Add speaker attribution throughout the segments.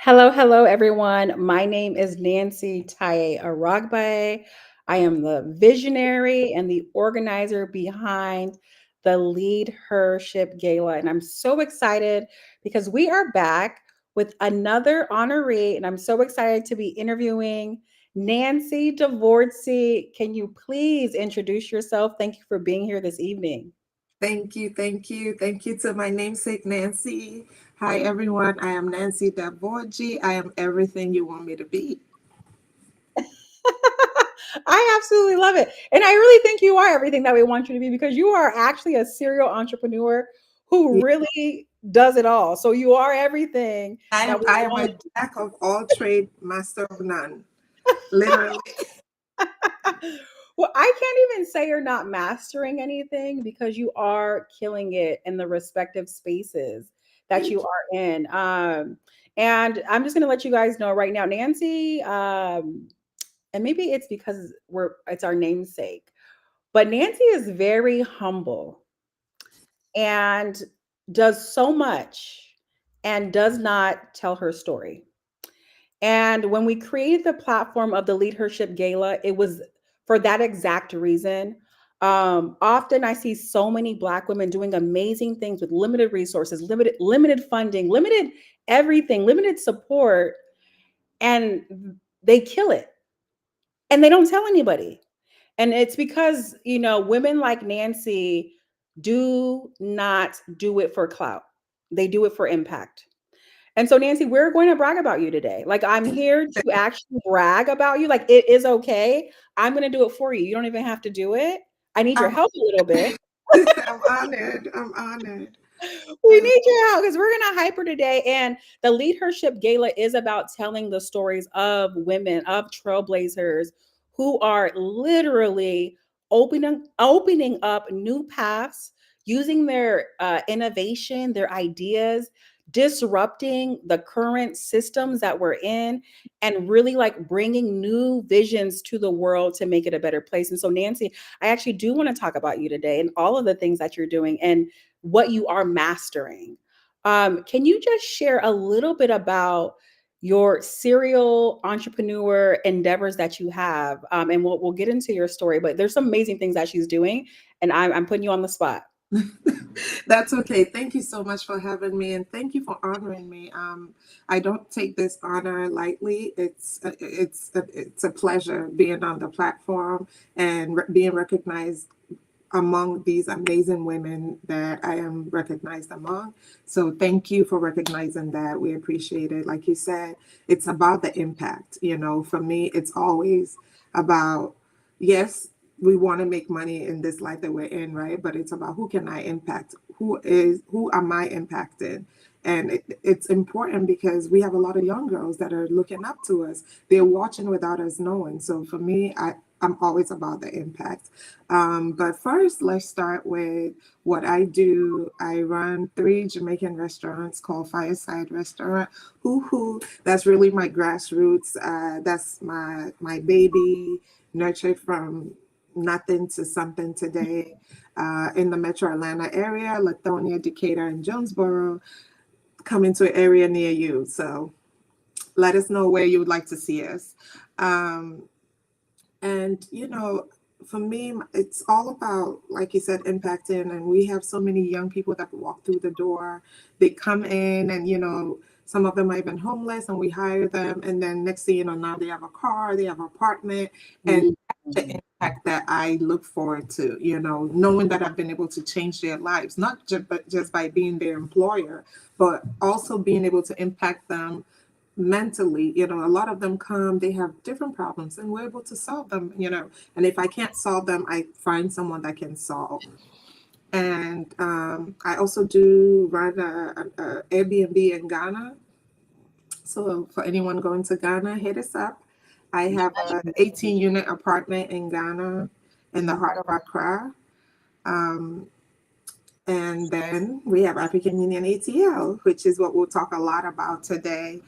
Speaker 1: Hello, hello, everyone. My name is Nancy Taye Aragbaye. I am the visionary and the organizer behind the LeadHERship Gala. And I'm so excited because we are back with another honoree. And I'm so excited to be interviewing Nancy Davordzi. Can you please introduce yourself? Thank you for being here this evening.
Speaker 2: Thank you, thank you, thank you to my namesake Nancy. Hi everyone, I am Nancy Davordzi. I am everything you want me to be.
Speaker 1: I absolutely love it. And I really think you are everything that we want you to be because you are actually a serial entrepreneur who
Speaker 2: Yeah,
Speaker 1: really does it all. So you are everything
Speaker 2: I
Speaker 1: that
Speaker 2: am
Speaker 1: we
Speaker 2: I am
Speaker 1: want.
Speaker 2: a jack of all trade, master of none. Literally.
Speaker 1: Well, I can't even say you're not mastering anything because you are killing it in the respective spaces that
Speaker 2: Thank
Speaker 1: you are in. And I'm just going to let you guys know right now, Nancy, and maybe it's because it's our namesake. But Nancy is very humble and does so much and does not tell her story. And when we created the platform of the LeadHERship Gala, it was for that exact reason. Often I see so many Black women doing amazing things with limited resources, limited funding, limited everything, limited support, and they kill it and they don't tell anybody. And it's because, women like Nancy do not do it for clout. They do it for impact. And so, Nancy, we're going to brag about you today. Like, I'm here to actually brag about you. Like, it is okay. I'm going to do it for you. You don't even have to do it. I need your
Speaker 2: I'm,
Speaker 1: help a little bit.
Speaker 2: I'm honored. I'm honored.
Speaker 1: We
Speaker 2: Uh,
Speaker 1: need your help because we're going to hyper today. And the LeadHERship Gala is about telling the stories of women, of trailblazers who are literally opening up new paths, using their innovation, their ideas, disrupting the current systems that we're in, and really like bringing new visions to the world to make it a better place. And so, Nancy, I actually do want to talk about you today and all of the things that you're doing. And what you are mastering. Can you just share a little bit about your serial entrepreneur endeavors that you have? And we'll get into your story, but there's some amazing things that she's doing, and I'm putting you on the spot.
Speaker 2: That's okay. Thank you so much for having me, and thank you for honoring me. I don't take this honor lightly. It's a pleasure being on the platform and being recognized among these amazing women that I am recognized among. So thank you for recognizing that. We appreciate it. Like you said, it's about the impact. For me, it's always about, yes, we want to make money in this life that we're in, right? But it's about who can I impact? Who am I impacting? And it's important because we have a lot of young girls that are looking up to us. They're watching without us knowing. So for me, I'm always about the impact. But first, let's start with what I do. I run 3 Jamaican restaurants called Fireside Restaurant. Hoo. That's really my grassroots. That's my baby, nurtured from nothing to something today. In the Metro Atlanta area, Lithonia, Decatur, and Jonesboro, coming to an area near you. So let us know where you would like to see us. Um, and, for me, it's all about, like you said, impacting. And we have so many young people that walk through the door. They come in and, some of them might have been homeless and we hire them. And then next thing you know, now they have a car, they have an apartment. And that's the impact that I look forward to, knowing that I've been able to change their lives, not just by being their employer, but also being able to impact them mentally. A lot of them come, they have different problems and we're able to solve them. And if I can't solve them, I find someone that can solve. And I also do run a Airbnb in Ghana. So for anyone going to Ghana, hit us up. I have an 18-unit apartment in Ghana in the heart of Accra. um, and then we have African Union ATL, which is what we'll talk a lot about today,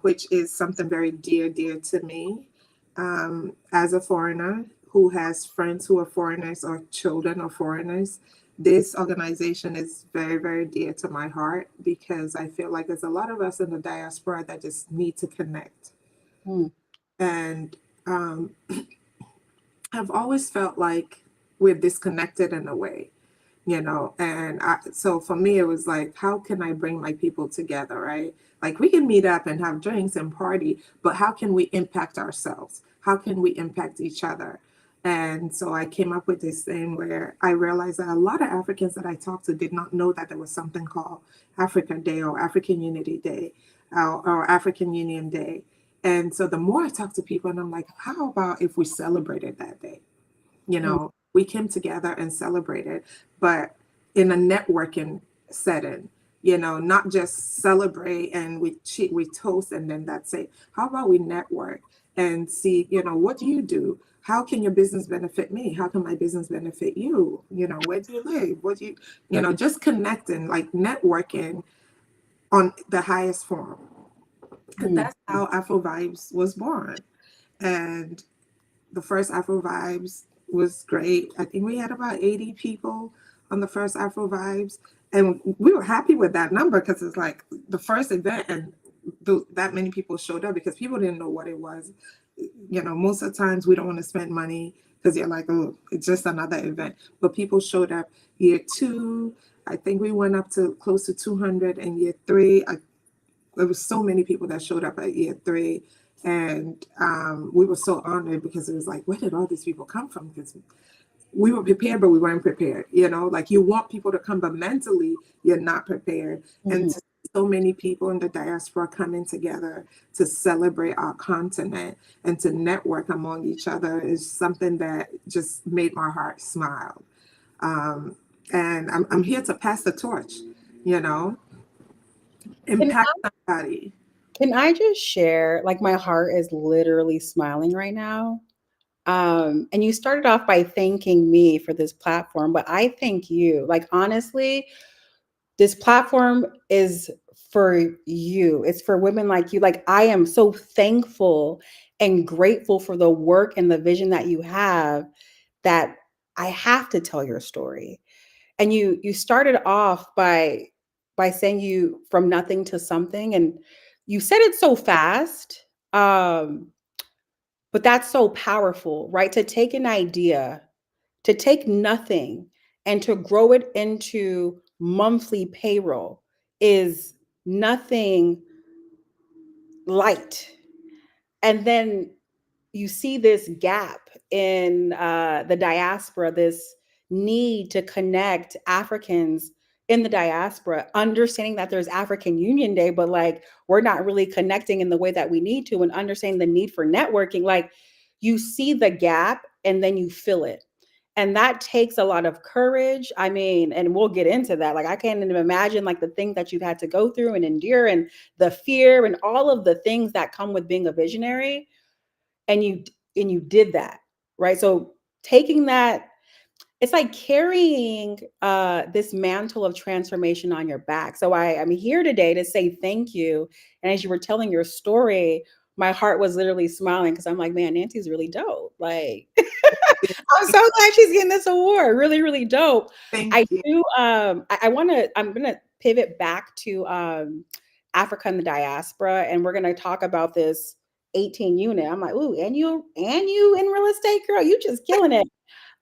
Speaker 2: which is something very dear to me, as a foreigner who has friends who are foreigners or children of foreigners. this organization is very, very dear to my heart because I feel like there's a lot of us in the diaspora that just need to connect.
Speaker 1: Mm,
Speaker 2: And I've always felt like we're disconnected in a way, and so for me it was like, how can I bring my people together, right? Like we can meet up and have drinks and party, but how can we impact ourselves? How can we impact each other? And so I came up with this thing where I realized that a lot of Africans that I talked to did not know that there was something called Africa Day or African Unity Day, or African Union Day. And so the more I talk to people, and I'm like, how about if we celebrated that day?
Speaker 1: mm,
Speaker 2: We came together and celebrated, but in a networking setting, not just celebrate and we cheat, we toast, and then that's it. How about we network and see, what do you do? How can your business benefit me? How can my business benefit you? Where do you live? What do you, just connecting, like networking on the highest form. And
Speaker 1: mm,
Speaker 2: that's how Afro Vibes was born. And the first Afro Vibes was great. I think we had about 80 people on the first Afro Vibes. And we were happy with that number because it's like the first event, and that many people showed up because people didn't know what it was. Most of the times we don't want to spend money because you're like, oh, it's just another event. But people showed up. Year two, I think we went up to close to 200. And year three, there was so many people that showed up at year three. And we were so honored because it was like, where did all these people come from? Because we were prepared, but we weren't prepared. Like you want people to come, but mentally you're not prepared. And
Speaker 1: mhm.
Speaker 2: to see so many people in the diaspora coming together to celebrate our continent and to network among each other is something that just made my heart smile. Um, and I'm here to pass the torch, you know,
Speaker 1: Can
Speaker 2: impact somebody.
Speaker 1: can I just share? Like my heart is literally smiling right now. And you started off by thanking me for this platform, but I thank you. Like honestly, this platform is for you. It's for women like you. Like I am so thankful and grateful for the work and the vision that you have, that I have to tell your story. And you started off by saying you from nothing to something, and you said it so fast. But that's so powerful, right? To take an idea, to take nothing and to grow it into monthly payroll is nothing light. And then you see this gap in the diaspora, this need to connect Africans in the diaspora, understanding that there's African Union Day, but like we're not really connecting in the way that we need to, and understanding the need for networking. Like you see the gap and then you fill it. And that takes a lot of courage. I mean, and we'll get into that. Like I can't even imagine like the things that you've had to go through and endure, and the fear and all of the things that come with being a visionary. And you did that, right? So taking that, it's like carrying this mantle of transformation on your back. So I'm here today to say thank you. And as you were telling your story, my heart was literally smiling because I'm like, man, Nancy's really dope. Like I'm so glad she's getting this award. Really, really dope.
Speaker 2: Thank
Speaker 1: I
Speaker 2: you.
Speaker 1: do. I'm gonna pivot back to Africa and the diaspora, and we're gonna talk about this 18 unit. I'm like, ooh, and you in real estate, girl, you just killing it.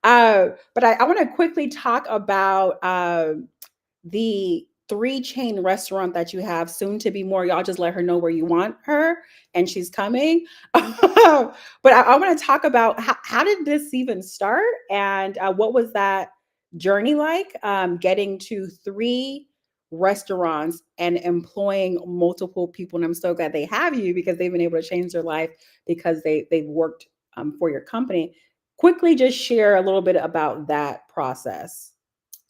Speaker 1: But I want to quickly talk about the three chain restaurant that you have, soon to be more. Y'all just let her know where you want her, and she's coming. But I want to talk about how did this even start, and what was that journey like, getting to three restaurants and employing multiple people. And I'm so glad they have you because they've been able to change their life because they've worked for your company. Quickly, just share a little bit about that process.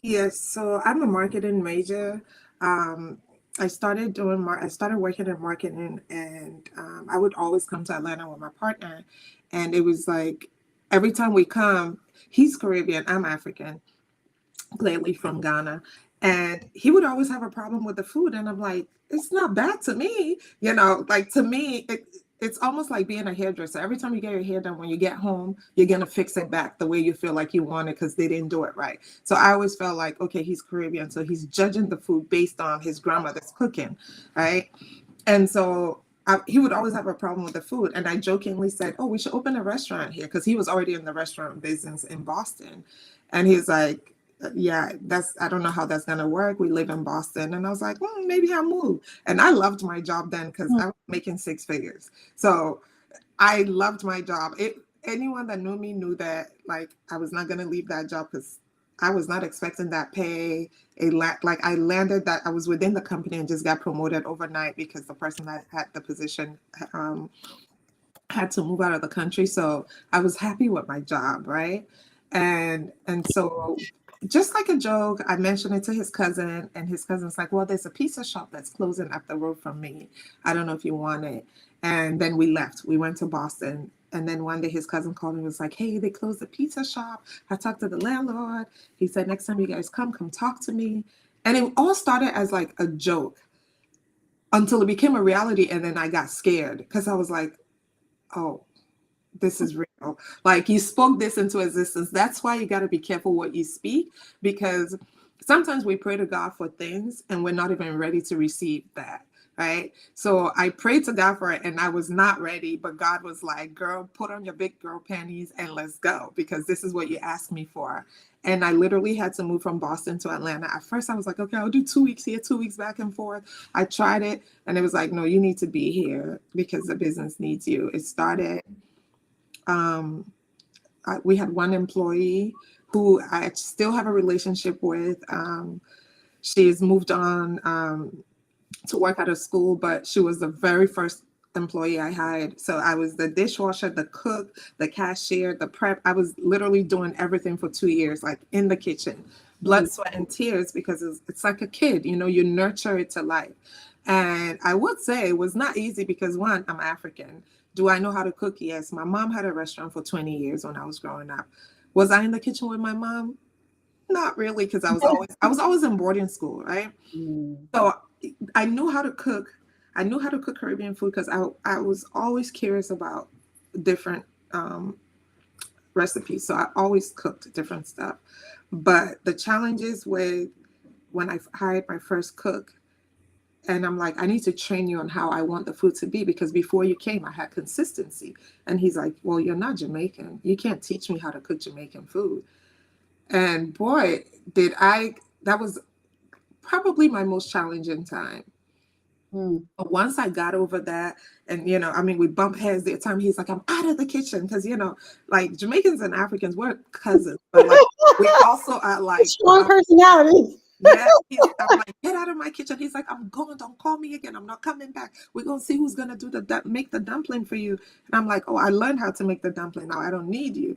Speaker 2: Yes, so I'm a marketing major. Um, I started working in marketing, and I would always come to Atlanta with my partner, and it was like every time we come, he's Caribbean, I'm African, clearly from Ghana, and he would always have a problem with the food, and I'm like, it's not bad to me, like to me, it's almost like being a hairdresser. Every time you get your hair done, when you get home, you're gonna fix it back the way you feel like you want it because they didn't do it right. So I always felt like, okay, he's Caribbean, so he's judging the food based on his grandmother's cooking, right? And so he would always have a problem with the food. And I jokingly said, "Oh, we should open a restaurant here," because he was already in the restaurant business in Boston. And he's like, "Yeah, I don't know how that's gonna work. We live in Boston." And I was like, maybe I'll move. And I loved my job then because I was making six figures. So I loved my job. Anyone that knew me knew that like I was not gonna leave that job because I was not expecting that pay. Like I landed that I was within the company and just got promoted overnight because the person that had the position had to move out of the country. So I was happy with my job, right? And so just like a joke, I mentioned it to his cousin, and his cousin's like, "Well, there's a pizza shop that's closing up the road from me. I don't know if you want it." And then we left. We went to Boston. And then one day his cousin called and was like, "Hey, they closed the pizza shop. I talked to the landlord. He said, next time you guys come talk to me." And it all started as like a joke until it became a reality. And then I got scared because I was like, oh, this is real. Like you spoke this into existence. That's why you got to be careful what you speak, because sometimes we pray to God for things and we're not even ready to receive that. Right. So I prayed to God for it and I was not ready, but God was like, "Girl, put on your big girl panties and let's go, because this is what you asked me for." And I literally had to move from Boston to Atlanta. At first I was like, okay, I'll do 2 weeks here, 2 weeks back and forth. I tried it and it was like, no, you need to be here because the business needs you. It started we had one employee who I still have a relationship with. She's moved on to work out of school, but she was the very first employee I hired. So I was the dishwasher, the cook, the cashier, the prep. I was literally doing everything for 2 years, like in the kitchen, blood, sweat, and tears, because it's like a kid, you nurture it to life. And I would say it was not easy because, one, I'm African. Do I know how to cook? Yes. My mom had a restaurant for 20 years when I was growing up. Was I in the kitchen with my mom? Not really, because I was always in boarding school, right? So I knew how to cook. I knew how to cook Caribbean food because I was always curious about different recipes. So I always cooked different stuff. But the challenges with when I hired my first cook, and I'm like, "I need to train you on how I want the food to be, because before you came, I had consistency." And he's like, "Well, you're not Jamaican. You can't teach me how to cook Jamaican food." And boy, that was probably my most challenging time. But once I got over that, and I mean, we bump heads the time he's like, "I'm out of the kitchen," because like Jamaicans and Africans, we're cousins, but like we also are like
Speaker 1: Strong personality.
Speaker 2: yeah. I'm like, "Get out of my kitchen." He's like, "I'm going. Don't call me again. I'm not coming back. We're gonna see who's gonna make the dumpling for you." And I'm like, "Oh, I learned how to make the dumpling now. I don't need you."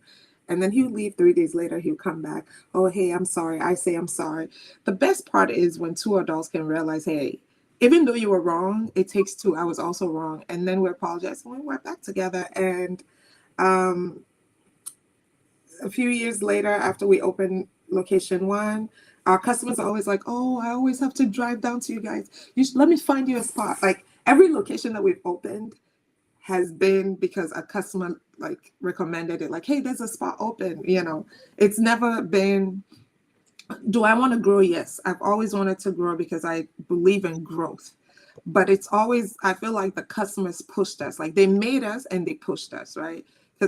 Speaker 2: And then he'll leave. 3 days later, he'll come back. "Oh, hey, I'm sorry." I say, "I'm sorry." The best part is when two adults can realize, hey, even though you were wrong, it takes two. I was also wrong. And then we apologize and we went back together. And um, a few years later, after we opened location one, our customers are always like, "Oh, I always have to drive down to you guys. Let me find you a spot." Like every location that we've opened has been because a customer like recommended it. Like, "Hey, there's a spot open." It's never been, do I want to grow? Yes, I've always wanted to grow because I believe in growth. But it's always, I feel like the customers pushed us. Like they made us and they pushed us, right?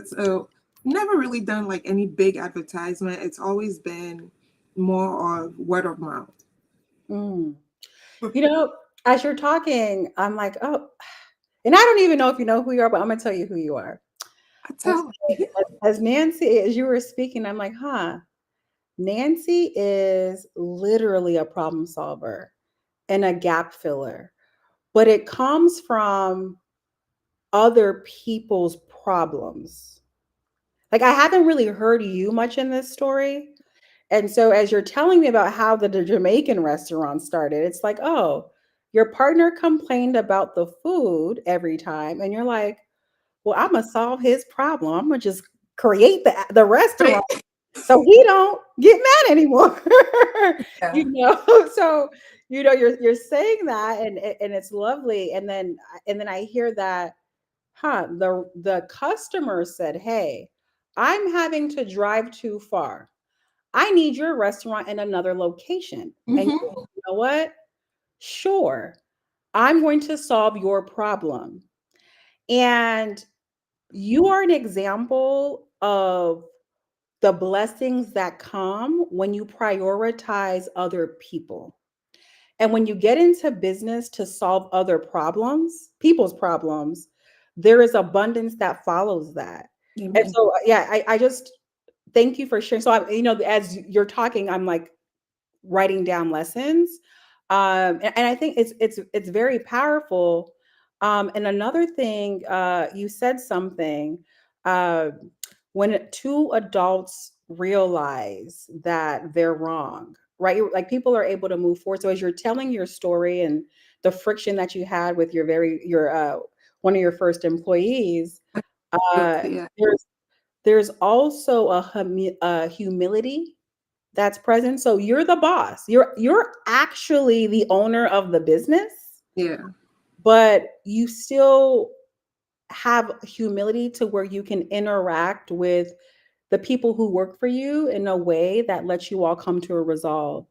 Speaker 2: So never really done like any big advertisement. It's always been more of word of mouth.
Speaker 1: Mm. As you're talking, I'm like, oh, and I don't even know if you know who you are, but I'm gonna tell you who you are.
Speaker 2: I
Speaker 1: As,
Speaker 2: tell me.
Speaker 1: as Nancy, as you were speaking, I'm like, huh, Nancy is literally a problem solver and a gap filler, but it comes from other people's problems. Like I haven't really heard you much in this story. And so as you're telling me about how the Jamaican restaurant started, it's like, oh, your partner complained about the food every time. And you're like, well, I'm gonna solve his problem. I'm gonna just create the
Speaker 2: Right?
Speaker 1: restaurant so he don't get mad anymore.
Speaker 2: Yeah.
Speaker 1: So you're saying that and it's lovely. And then I hear that The customer said, "Hey, I'm having to drive too far. I need your restaurant in another location." And you
Speaker 2: Mm-hmm.
Speaker 1: know what? Sure. I'm going to solve your problem. And you are an example of the blessings that come when you prioritize other people. And when you get into business to solve other problems, people's problems, there is abundance that follows that. And
Speaker 2: Amen.
Speaker 1: so, yeah, I just thank you for sharing. So, as you're talking, I'm like writing down lessons, and I think it's very powerful. And another thing, you said something, uh, when two adults realize that they're wrong, right? Like people are able to move forward. So as you're telling your story and the friction that you had with your one of your first employees, uh,
Speaker 2: Absolutely, yeah.
Speaker 1: there's there's also a humility that's present. So you're the boss. You're actually the owner of the business,
Speaker 2: Yeah.
Speaker 1: but you still have humility to where you can interact with the people who work for you in a way that lets you all come to a resolve.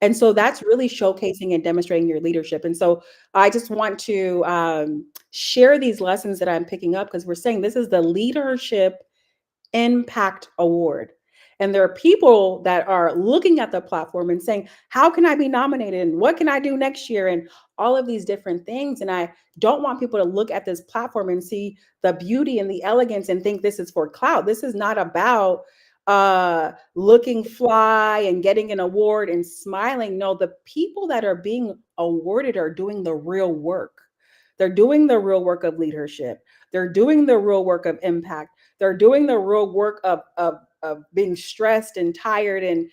Speaker 1: And so that's really showcasing and demonstrating your leadership. And so I just want to share these lessons that I'm picking up because we're saying this is the leadership Impact Award. And there are people that are looking at the platform and saying, how can I be nominated? And what can I do next year? And all of these different things. And I don't want people to look at this platform and see the beauty and the elegance and think this is for clout. This is not about looking fly and getting an award and smiling. No, the people that are being awarded are doing the real work. They're doing the real work of leadership. They're doing the real work of impact. They're doing the real work of being stressed and tired and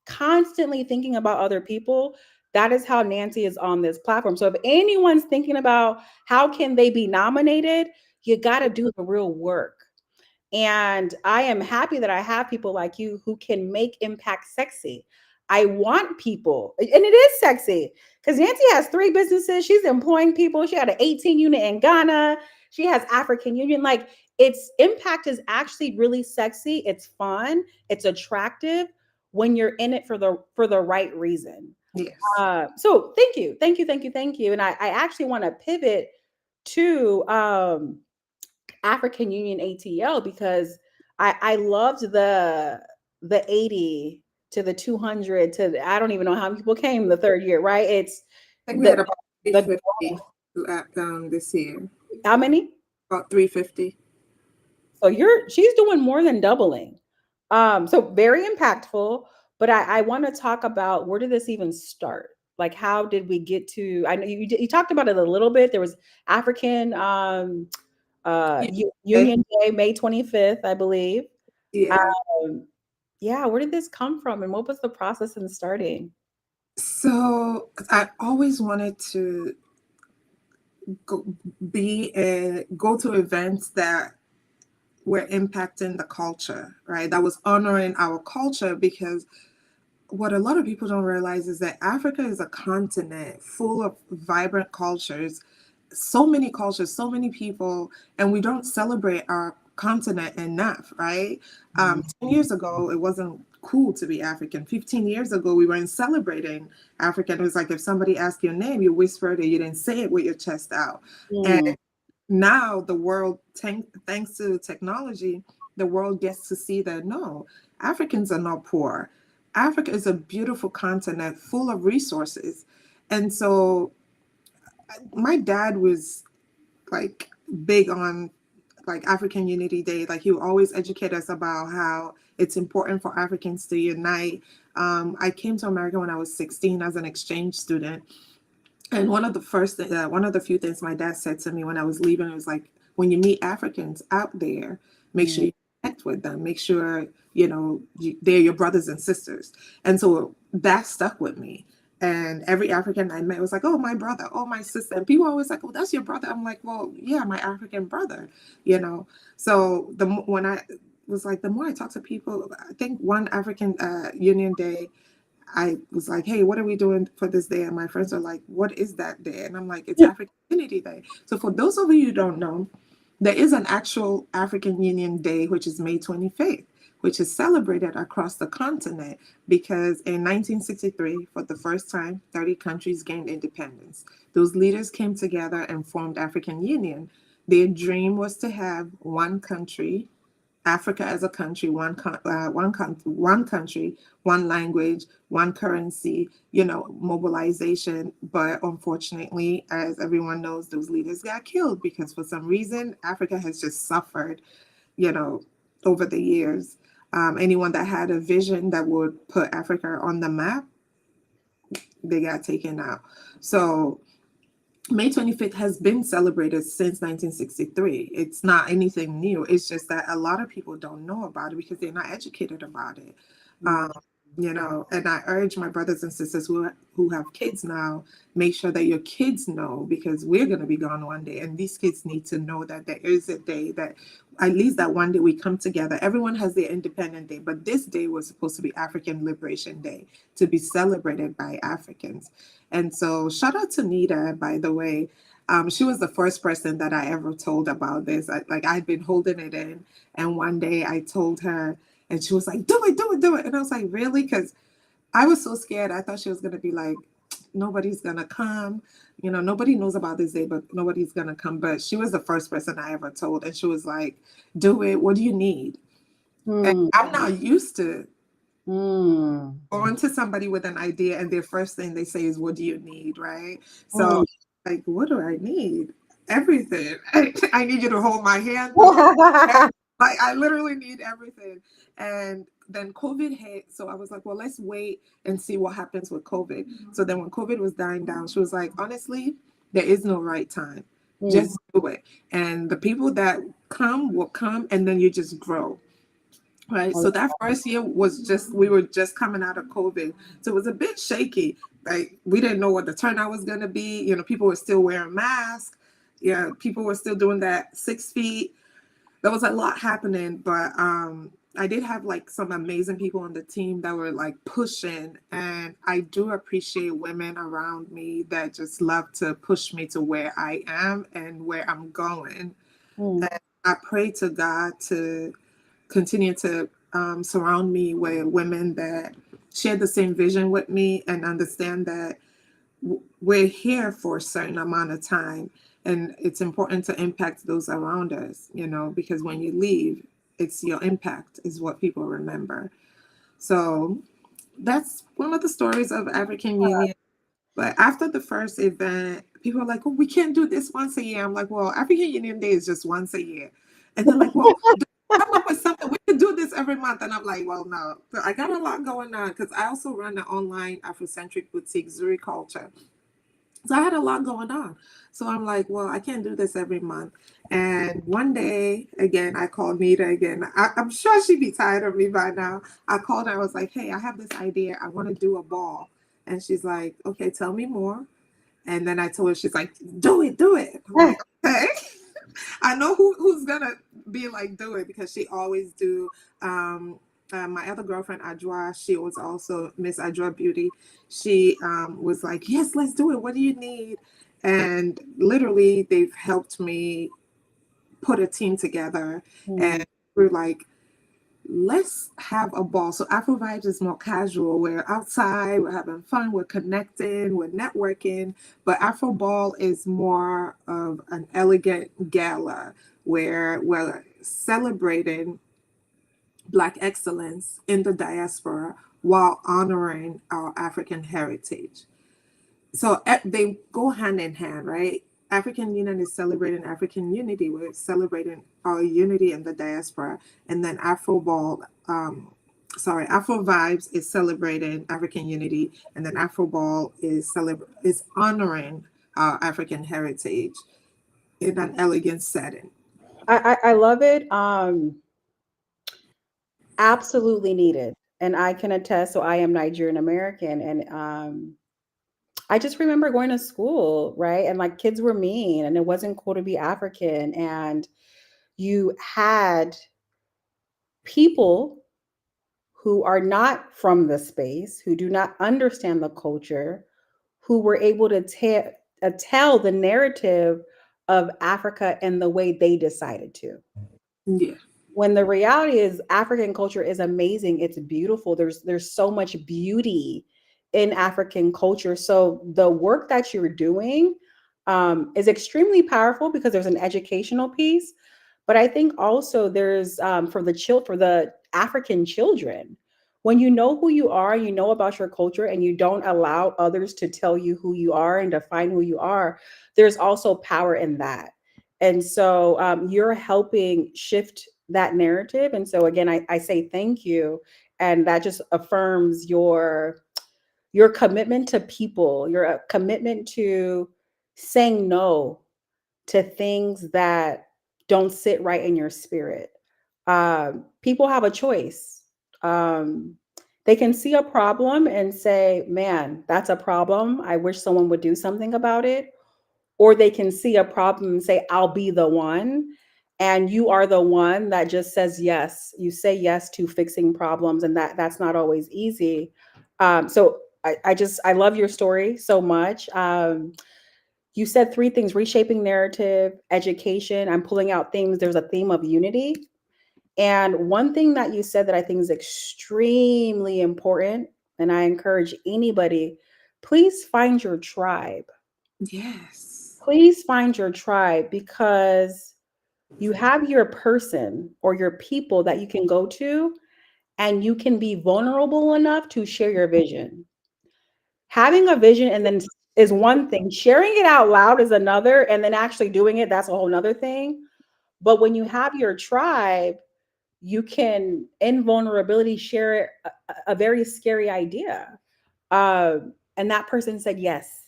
Speaker 1: constantly thinking about other people. That is how Nancy is on this platform. So if anyone's thinking about how can they be nominated, you got to do the real work. And I am happy that I have people like you who can make impact sexy. I want people, and it is sexy because Nancy has three businesses. She's employing people. She had an 18 unit in Ghana. She has African Union. Like its impact is actually really sexy. It's fun. It's attractive when you're in it for the right reason.
Speaker 2: Yes.
Speaker 1: So thank you. And I actually want to pivot to African Union ATL because I loved the 80 to the 200 I don't even know how many people came the third year, right? It's
Speaker 2: I think we
Speaker 1: the
Speaker 2: had about
Speaker 1: the
Speaker 2: 350 this year.
Speaker 1: how many?
Speaker 2: About 350.
Speaker 1: So she's doing more than doubling. So very impactful, but I want to talk about where did this even start? Like how did we get to I know you talked about it a little bit. There was African
Speaker 2: Yeah.
Speaker 1: Union Day, May 25th, I believe.
Speaker 2: Yeah.
Speaker 1: Um, yeah, where did this come from and what was the process in starting?
Speaker 2: So I always wanted to go, go to events that were impacting the culture, right? That was honoring our culture because what a lot of people don't realize is that Africa is a continent full of vibrant cultures, so many people, and we don't celebrate our continent enough, right?
Speaker 1: Mhm.
Speaker 2: 10 years ago, it wasn't cool to be African. 15 years ago, we weren't celebrating African. It was like if somebody asked your name, you whispered it, you didn't say it with your chest out. And
Speaker 1: Mm,
Speaker 2: now the world, thanks to technology, the world gets to see that no, Africans are not poor. Africa is a beautiful continent full of resources. And so my dad was like big on like African Unity Day. Like he would always educate us about how it's important for Africans to unite. I came to America when I was 16 as an exchange student. And one of the few things my dad said to me when I was leaving was like, when you meet Africans out there, make sure
Speaker 1: mm,
Speaker 2: you connect with them. Make sure they're your brothers and sisters. And so that stuck with me. And every African I met was like, "Oh, my brother, oh, my sister." And people always like, "Oh, that's your brother." I'm like, "Well, yeah, my African brother," you know. So when I was like, the more I talk to people, I think one African Union Day I was like, "Hey, what are we doing for this day?" And my friends are like, "What is that day?" And I'm like, "It's
Speaker 1: yeah,
Speaker 2: African Unity Day." So for those of you who don't know, There is an actual African Union Day, which is May 25th, which is celebrated across the continent because in 1963, for the first time, 30 countries gained independence. Those leaders came together and formed African Union. Their dream was to have one country, Africa as a country, one country, one language, one currency, mobilization. But unfortunately, as everyone knows, those leaders got killed because for some reason, Africa has just suffered, you know, over the years. Anyone that had a vision that would put Africa on the map, they got taken out. So May 25th has been celebrated since 1963. It's not anything new. It's just that a lot of people don't know about it because they're not educated about it. Um, and I urge my brothers and sisters who have kids now, make sure that your kids know because we're going to be gone one day. And these kids need to know that there is a day that at least that one day we come together. Everyone has their independent day, but this day was supposed to be African Liberation Day to be celebrated by Africans. And so shout out to Nita, by the way. She was the first person that I ever told about this. I'd been holding it in. And one day I told her and she was like, do it, do it, do it. And I was like, really? Because I was so scared. I thought she was going to be like, nobody's going to come. Nobody knows about this day, but nobody's going to come. But she was the first person I ever told. And she was like, do it. What do you need? And I'm not used to going to somebody with an idea and their first thing they say is, what do you need? Right. So like, what do I need? Everything. I need you to hold my hand. Like I literally need everything. And then COVID hit. So I was like, well, let's wait and see what happens with COVID. So then when COVID was dying down, she was like, honestly, there is no right time. Just do it. And the people that come will come and then you just grow. Right. So that first year we were just coming out of COVID. So it was a bit shaky. Like we didn't know what the turnout was going to be. People were still wearing masks. Yeah. People were still doing that 6 feet. There was a lot happening, but I did have like some amazing people on the team that were like pushing, and I do appreciate women around me that just love to push me to where I am and where I'm going. And I pray to God to continue to surround me with women that share the same vision with me and understand that we're here for a certain amount of time and it's important to impact those around us, because when you leave, it's your impact is what people remember. So that's one of the stories of African Union. But after the first event, people are like, oh, we can't do this once a year. I'm like, well, African Union Day is just once a year. And they're like, well, come up with something. We can do this every month. And I'm like, well, no. So I got a lot going on because I also run an online Afrocentric boutique, Zuri Culture. So I had a lot going on. So I'm like, well, I can't do this every month. And one day, again, I called Nita again. I'm sure she'd be tired of me by now. I called her. I was like, hey, I have this idea. I want to do a ball. And she's like, okay, tell me more. And then I told her, she's like, do it, do it. I'm like, okay. I know who's going to be like, do it because she always do. My other girlfriend, Adjoa, she was also Miss Adjoa Beauty. She was like, yes, let's do it. What do you need? And literally, they've helped me put a team together. And we're like, let's have a ball. So Afro Vibes is more casual. We're outside, we're having fun, we're connecting, we're networking. But Afro Ball is more of an elegant gala where we're celebrating Black excellence in the diaspora while honoring our African heritage. So they go hand in hand, right? African Union is celebrating African unity. We're celebrating our unity in the diaspora. And then Afro Vibes is celebrating African unity. And then Afro Ball is honoring our African heritage in an elegant setting.
Speaker 1: I love it. Absolutely needed. And I can attest, so I am Nigerian American. And I just remember going to school, right? And like kids were mean and it wasn't cool to be African. And you had people who are not from the space, who do not understand the culture, who were able to tell the narrative of Africa and the way they decided to.
Speaker 2: Yeah.
Speaker 1: When the reality is African culture is amazing. It's beautiful. There's so much beauty in African culture. So the work that you're doing is extremely powerful because there's an educational piece, but I think also there's for the African children. When you know who you are, you know about your culture, and you don't allow others to tell you who you are and define who you are, there's also power in that. And so you're helping shift that narrative. And so again, I say thank you. And that just affirms your commitment to people, your commitment to saying no to things that don't sit right in your spirit. People have a choice. Um, they can see a problem and say, man, that's a problem. I wish someone would do something about it. Or they can see a problem and say, I'll be the one. And you are the one that just says yes. You say yes to fixing problems, and that's not always easy. So I love your story so much. You said three things: reshaping narrative, education. I'm pulling out themes. There's a theme of unity. And one thing that you said that I think is extremely important, and I encourage anybody, please find your tribe.
Speaker 2: Yes.
Speaker 1: Please find your tribe, because you have your person or your people that you can go to, and you can be vulnerable enough to share your vision. Having a vision and then is one thing, sharing it out loud is another, and then actually doing it, that's a whole nother thing. But when you have your tribe, you can in vulnerability share a very scary idea. And that person said yes.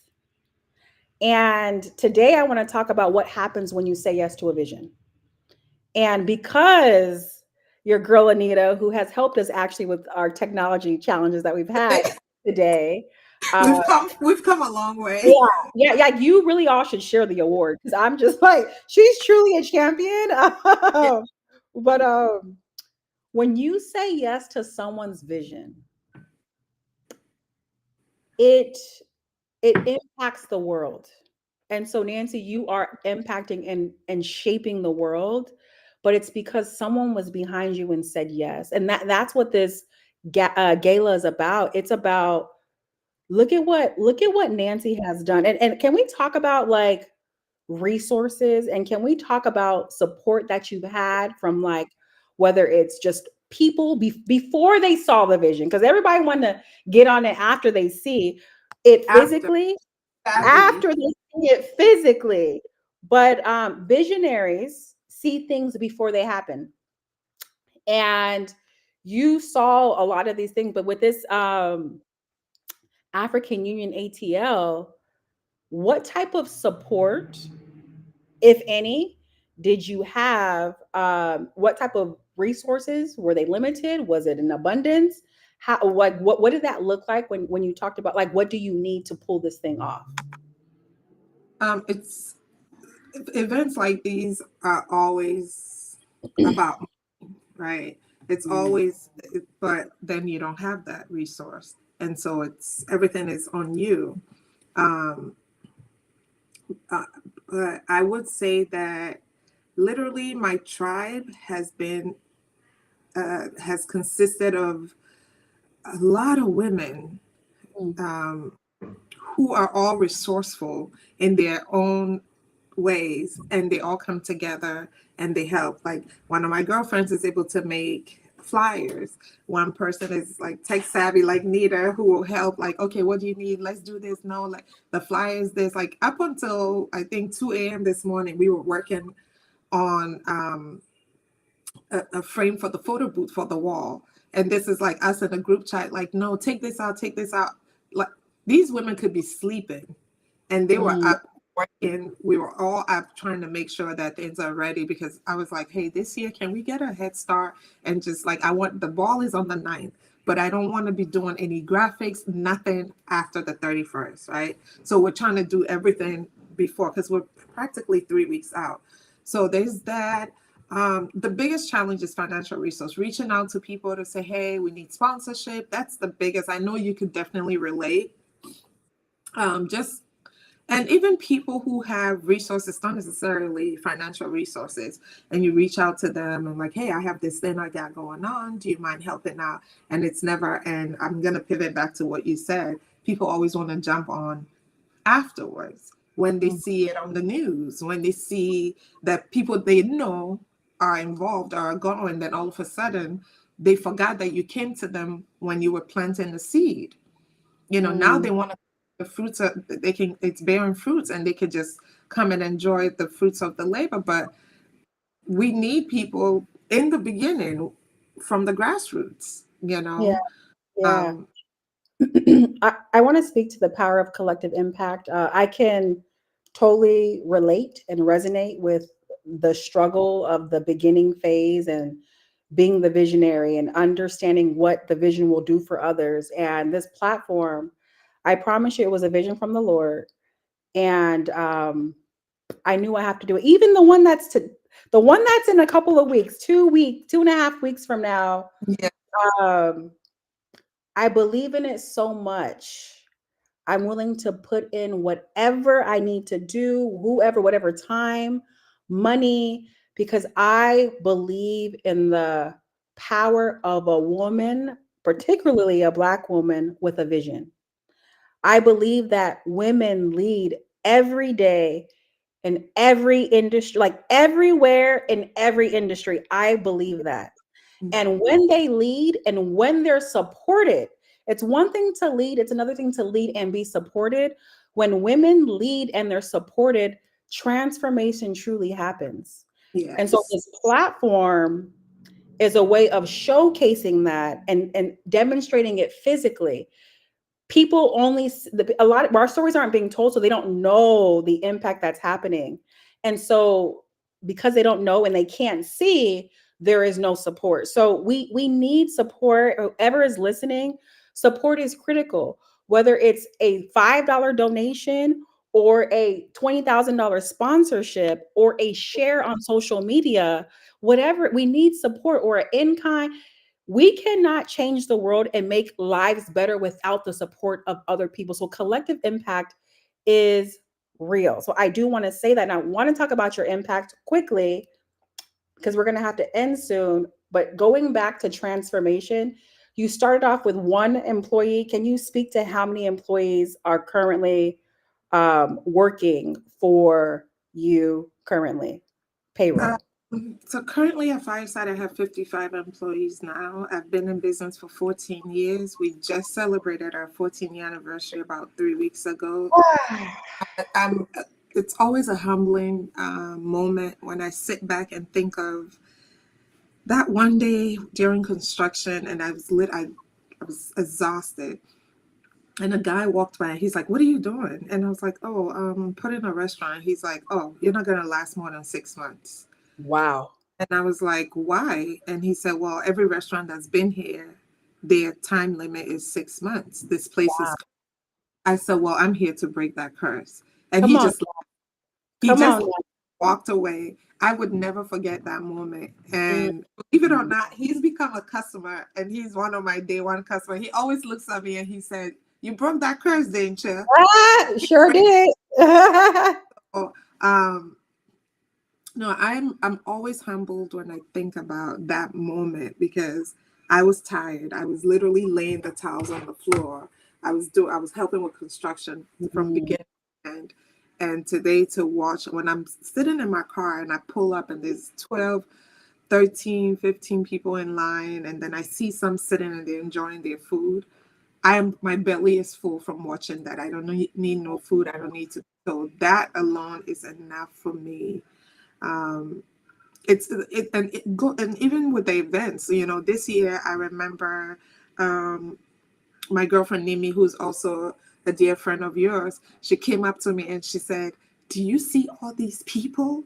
Speaker 1: And today I want to talk about what happens when you say yes to a vision. And because your girl Anita, who has helped us actually with our technology challenges that we've had today, uh,
Speaker 2: We've come a long
Speaker 1: yeah,
Speaker 2: way.
Speaker 1: yeah, you really all should share the award, because I'm just like, she's truly a champion.
Speaker 2: Yeah.
Speaker 1: But when you say yes to someone's vision, it it impacts the world. And so Nancy, you are impacting and shaping the world, but it's because someone was behind you and said yes. And that's what this gala is about. It's about, look at what Nancy has done. And can we talk about like resources, and can we talk about support that you've had from, like, whether it's just people before they saw the vision, because everybody wanted to get on it after they see it
Speaker 2: After,
Speaker 1: physically,
Speaker 2: sadly.
Speaker 1: after they see it physically. But visionaries see things before they happen. And you saw a lot of these things, but with this African Union ATL, what type of support, if any, did you have? What type of resources were they limited? Was it in abundance? How, like, what did that look like when you talked about, like, what do you need to pull this thing off?
Speaker 2: It's events like these are always about money, right? It's
Speaker 1: Mm,
Speaker 2: always, but then you don't have that resource, and so it's everything is on you. Um, uh, but I would say that literally my tribe has consisted of a lot of women,
Speaker 1: mm,
Speaker 2: um, who are all resourceful in their own ways, and they all come together and they help. Like one of my girlfriends is able to make flyers. One person is like tech savvy like Nita, who will help, like, okay, what do you need, let's do this. No, like the flyers, this, like up until I think 2 a.m. this morning we were working on a frame for the photo booth for the wall. And this is like us in a group chat, like, no, take this out, take this out. Like these women could be sleeping and they were
Speaker 1: mm,
Speaker 2: up working. We were all up trying to make sure that things are ready, because I was like, hey, this year, can we get a head start? And just like, I want, the ball is on the 9th, but I don't want to be doing any graphics, nothing after the 31st, right? So we're trying to do everything before, because we're practically 3 weeks out. So there's that. The biggest challenge is financial resource, reaching out to people to say, hey, we need sponsorship. That's the biggest. I know you could definitely relate. Just And even people who have resources, not necessarily financial resources, and you reach out to them and like, hey, I have this thing I got going on. Do you mind helping out? And it's never, and I'm going to pivot back to what you said. People always want to jump on afterwards when they
Speaker 1: Mm.
Speaker 2: see it on the news, when they see that people they know are involved or are going, then all of a sudden they forgot that you came to them when you were planting the seed. You know, now
Speaker 1: Mm.
Speaker 2: they want to the fruits of they can it's bearing fruits and they could just come and enjoy the fruits of the labor. But we need people in the beginning from the grassroots, you
Speaker 1: Yeah,
Speaker 2: know.
Speaker 1: yeah.
Speaker 2: Um,
Speaker 1: I want to speak to the power of collective impact. I can totally relate and resonate with the struggle of the beginning phase and being the visionary and understanding what the vision will do for others. And this platform, I promise you, it was a vision from the Lord. And I knew I have to do it. Even the one that's in a couple of weeks, 2 weeks, 2.5 weeks from now.
Speaker 2: yeah,
Speaker 1: Um, I believe in it so much. I'm willing to put in whatever I need to do, whoever, whatever time, money, because I believe in the power of a woman, particularly a Black woman with a vision. I believe that women lead every day in every industry, like everywhere in every industry. I believe that. And when they lead and when they're supported, it's one thing to lead, it's another thing to lead and be supported. When women lead and they're supported, transformation truly happens. And so
Speaker 2: yes,
Speaker 1: this platform is a way of showcasing that and demonstrating it physically. People only a lot of our stories aren't being told, so they don't know the impact that's happening. And so because they don't know and they can't see, there is no support. So we need support. Whoever is listening, support is critical, whether it's a $5 donation or a $20,000 sponsorship or a share on social media. Whatever, we need support, or an in-kind. We cannot change the world and make lives better without the support of other people. So collective impact is real. So I do want to say that. And I want to talk about your impact quickly because we're going to have to end soon. But going back to transformation, you started off with one employee. Can you speak to how many employees are currently working for you currently?
Speaker 2: Uh,
Speaker 1: Payroll.
Speaker 2: so currently at Fireside, I have 55 employees now. I've been in business for 14 years. We just celebrated our 14th anniversary about 3 weeks ago. Um, it's always a humbling moment when I sit back and think of that one day during construction, and I was exhausted. And a guy walked by and he's like, "What are you doing?" And I was like, "Oh, putting a restaurant." He's like, "Oh, you're not gonna last more than 6 months."
Speaker 1: Wow.
Speaker 2: And I was like, "Why?" And he said, "Well, every restaurant that's been here, their time limit is 6 months. This place is."
Speaker 1: Wow.
Speaker 2: I said, "Well, I'm here to break that curse." And
Speaker 1: Come on.
Speaker 2: he
Speaker 1: Come
Speaker 2: just
Speaker 1: on.
Speaker 2: walked away. I would never forget that moment.
Speaker 1: Mm.
Speaker 2: And believe it or not, he's become a customer and he's one of my day one customer. He always looks at me and he said, "You broke that curse, didn't you?"
Speaker 1: Ah, sure did.
Speaker 2: So, um, no, I'm always humbled when I think about that moment because I was tired. I was literally laying the towels on the floor. I was helping with construction from
Speaker 1: Mm,
Speaker 2: beginning to end. And today to watch when I'm sitting in my car and I pull up and there's 12, 13, 15 people in line and then I see some sitting and they're enjoying their food. My belly is full from watching that. I don't need no food. I don't need to. So that alone is enough for me. Um, and even with the events, you know, this year I remember um, my girlfriend Nimi, who's also a dear friend of yours. She came up to me and she said, "Do you see all these people?"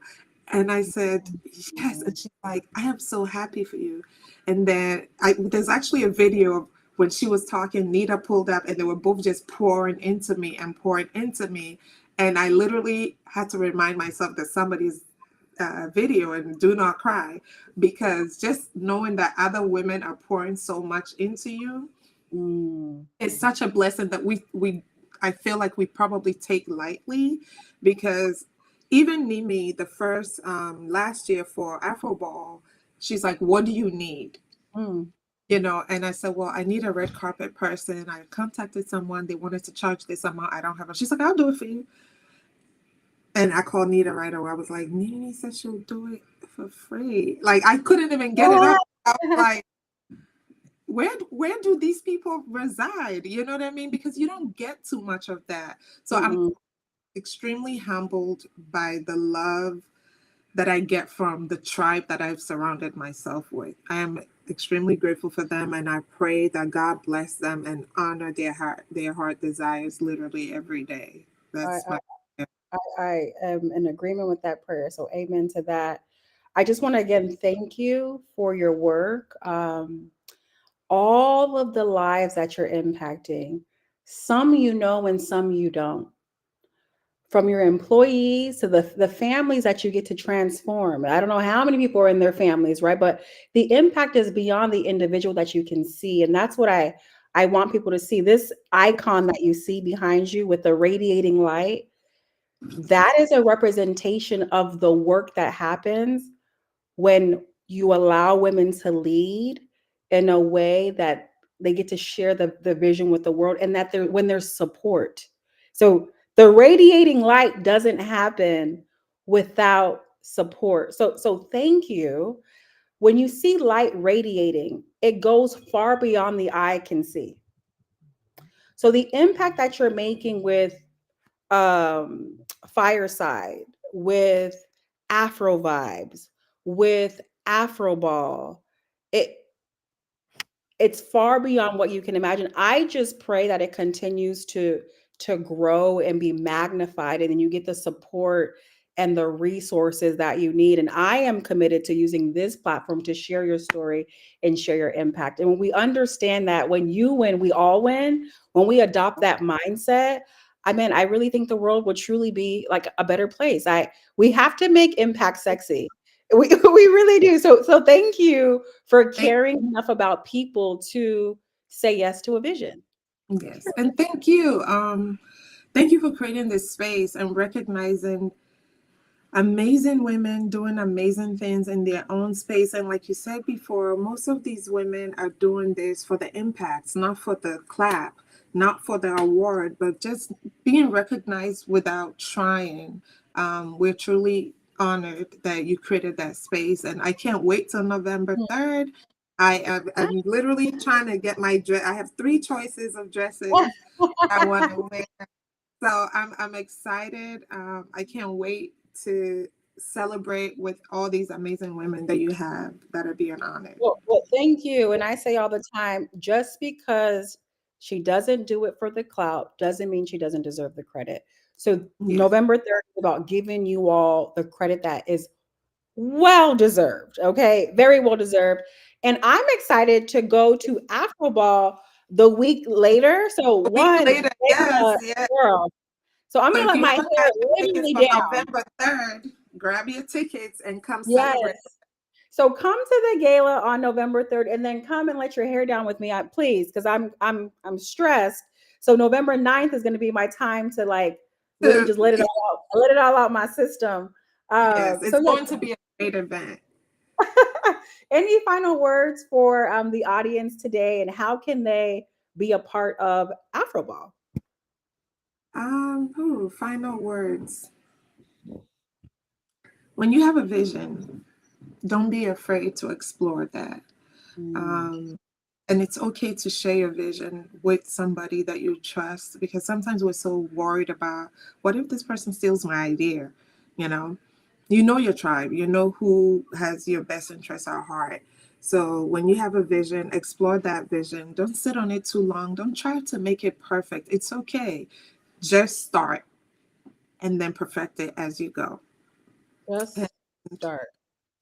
Speaker 2: And I said, "Yes."
Speaker 1: mm,
Speaker 2: And she's like, "I am so happy for you." And then there's actually a video of when she was talking, Nita pulled up and they were both just pouring into me and pouring into me. And I literally had to remind myself that somebody's video and do not cry because just knowing that other women are pouring so much into you
Speaker 1: mm.
Speaker 2: it's such a blessing that we I feel like we probably take lightly, because even Mimi, the first last year for Afro Ball, she's like, "What do you need?"
Speaker 1: Mm.
Speaker 2: And I said, "Well, I need a red carpet person. I contacted someone. They wanted to charge this amount. I don't have it." She's like, "I'll do it for you." And I called Nita right away. I was like, "Nene said she'll do it for free." Like, I couldn't even get it up. I was like, where do these people reside? You know what I mean? Because you don't get too much of that. So I'm
Speaker 1: Mm-mm.
Speaker 2: extremely humbled by the love that I get from the tribe that I've surrounded myself with. I am extremely grateful for them, and I pray that God bless them and honor their heart desires literally every day.
Speaker 1: I,
Speaker 2: That's my
Speaker 1: I am in agreement with that prayer. So, amen to that. I just want to again thank you for your work. All of the lives that you're impacting, some you know and some you don't. From your employees to the families that you get to transform. I don't know how many people are in their families, right? But the impact is beyond the individual that you can see. And that's what I want people to see. This icon that you see behind you with the radiating light, that is a representation of the work that happens when you allow women to lead in a way that they get to share the vision with the world, and that when there's support. So the radiating light doesn't happen without support. So thank you. When you see light radiating, it goes far beyond the eye can see. So the impact that you're making with um, Fireside, with Afro Vibes, with Afro Ball. It it's far beyond what you can imagine. I just pray that it continues to grow and be magnified, and then you get the support and the resources that you need. And I am committed to using this platform to share your story and share your impact. And when we understand that when you win, we all win, when we adopt that mindset, I mean, I really think the world will truly be like a better place. We have to make impact sexy. We really do. So thank you for
Speaker 2: thank
Speaker 1: caring enough about people to say yes to a vision.
Speaker 2: yes, and thank you. Thank you for creating this space and recognizing amazing women doing amazing things in their own space. And like you said before, most of these women are doing this for the impacts, not for the clap, not for the award, but just being recognized without trying. We're truly honored that you created that space. And I can't wait till November 3rd. I'm literally trying to get my dress. I have three choices of dresses I want to wear. So I'm excited. I can't wait to celebrate with all these amazing women that you have that are being honored.
Speaker 1: Well, thank you. And I say all the time, just because she doesn't do it for the clout doesn't mean she doesn't deserve the credit. So
Speaker 2: Yes.
Speaker 1: November 3rd is about giving you all the credit that is well deserved. Okay. Very well deserved. And I'm excited to go to Afro Ball the week later. So
Speaker 2: A week
Speaker 1: one,
Speaker 2: later, yes, yes.
Speaker 1: girl. So I'm
Speaker 2: So
Speaker 1: gonna
Speaker 2: if
Speaker 1: let
Speaker 2: you
Speaker 1: my
Speaker 2: haven't
Speaker 1: hair
Speaker 2: got your tickets
Speaker 1: literally
Speaker 2: for
Speaker 1: down.
Speaker 2: November 3rd, grab your tickets and come
Speaker 1: Yes.
Speaker 2: celebrate.
Speaker 1: So come to the gala on November 3rd and then come and let your hair down with me, please, because I'm stressed. So November 9th is gonna be my time to like really just let it all out, let it all out my system.
Speaker 2: Yes,
Speaker 1: So
Speaker 2: it's going to be a great event.
Speaker 1: any final words for the audience today, and how can they be a part of Afroball?
Speaker 2: Final words. When you have a vision, don't be afraid to explore that.
Speaker 1: Mm.
Speaker 2: Um, and it's okay to share your vision with somebody that you trust, because sometimes we're so worried about, what if this person steals my idea? You know, you know your tribe, you know who has your best interests at heart. So when you have a vision, explore that vision. Don't sit on it too long. Don't try to make it perfect. It's okay. Just start and then perfect it as you go.
Speaker 1: Just start.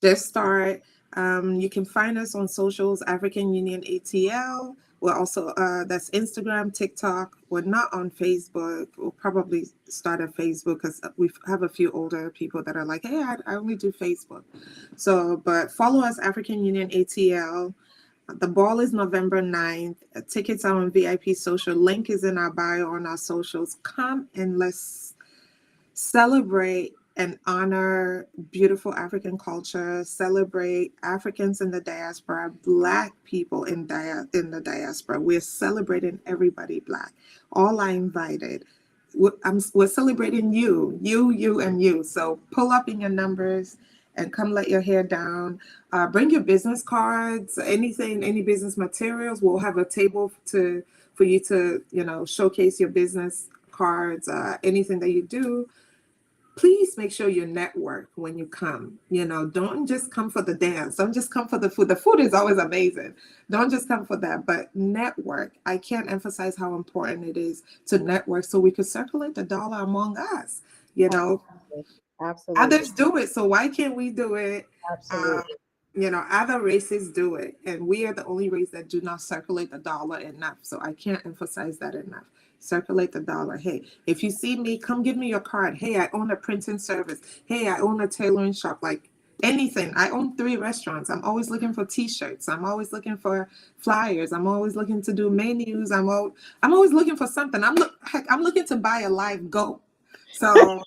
Speaker 2: Just start. You can find us on socials, African Union ATL. We're also, that's Instagram, TikTok. We're not on Facebook. We'll probably start a Facebook because we have a few older people that are like, hey, I only do Facebook. So, but follow us, African Union ATL. The ball is November 9th. Tickets are on VIP Social. Link is in our bio on our socials. Come and let's celebrate and honor beautiful African culture, celebrate Africans in the diaspora, Black people in the diaspora. We're celebrating everybody Black. All are invited. We're celebrating you, and you. So pull up in your numbers and come let your hair down. Bring your business cards, anything, any business materials. We'll have a table for you to, showcase your business cards, anything that you do. Please make sure you network when you come. Don't just come for the dance. Don't just come for the food. The food is always amazing. Don't just come for that, but network. I can't emphasize how important it is to network so we could circulate the dollar among us. You know,
Speaker 1: Absolutely. Absolutely.
Speaker 2: Others do it, so why can't we do it? Um,
Speaker 1: Absolutely.
Speaker 2: Other races do it, and we are the only race that do not circulate the dollar enough. So I can't emphasize that enough. Circulate the dollar. Hey, if you see me, come give me your card. Hey, I own a printing service. Hey, I own a tailoring shop. Like anything. I own 3 restaurants. I'm always looking for T-shirts. I'm always looking for flyers. I'm always looking to do menus. I'm always looking for something. Heck, I'm looking to buy a live goat. So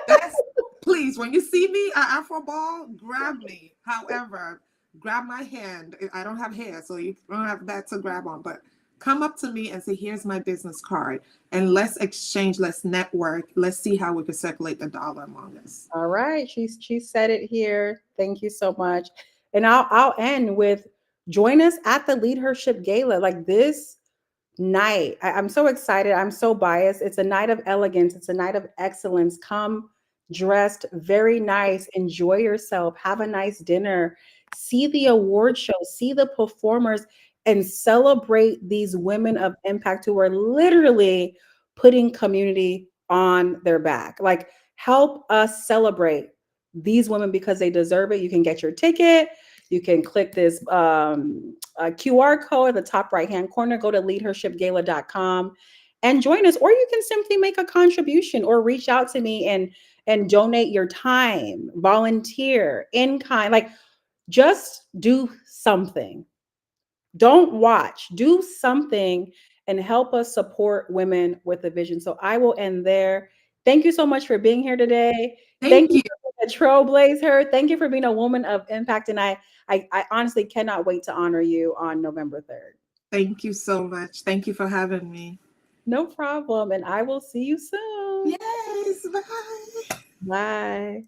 Speaker 2: that's please, when you see me at Afro Ball, grab me. However, grab my hand. I don't have hair, so you don't have that to grab on. But come up to me and say, "Here's my business card," and let's exchange, let's network, let's see how we can circulate the dollar among us.
Speaker 1: All right. She said it here. Thank you so much. And I'll end with join us at the LeadHERship Gala. Like this night. I'm so excited. I'm so biased. It's a night of elegance. It's a night of excellence. Come dressed very nice. Enjoy yourself. Have a nice dinner. See the award show. See the performers and celebrate these women of impact who are literally putting community on their back. Like, help us celebrate these women because they deserve it. You can get your ticket. You can click this QR code at the top right hand corner. Go to leadhershipgala.com and join us. Or you can simply make a contribution or reach out to me and donate your time, volunteer, in kind. Like, just do something. Don't watch, do something and help us support women with a vision. So I will end there. Thank you so much for being here today. Thank
Speaker 2: Thank
Speaker 1: you
Speaker 2: you.
Speaker 1: for being a trailblazer. Thank you for being a woman of impact. And I honestly cannot wait to honor you on November 3rd.
Speaker 2: Thank you so much. Thank you for having me.
Speaker 1: No problem. And I will see you soon.
Speaker 2: Yes, bye.
Speaker 1: Bye.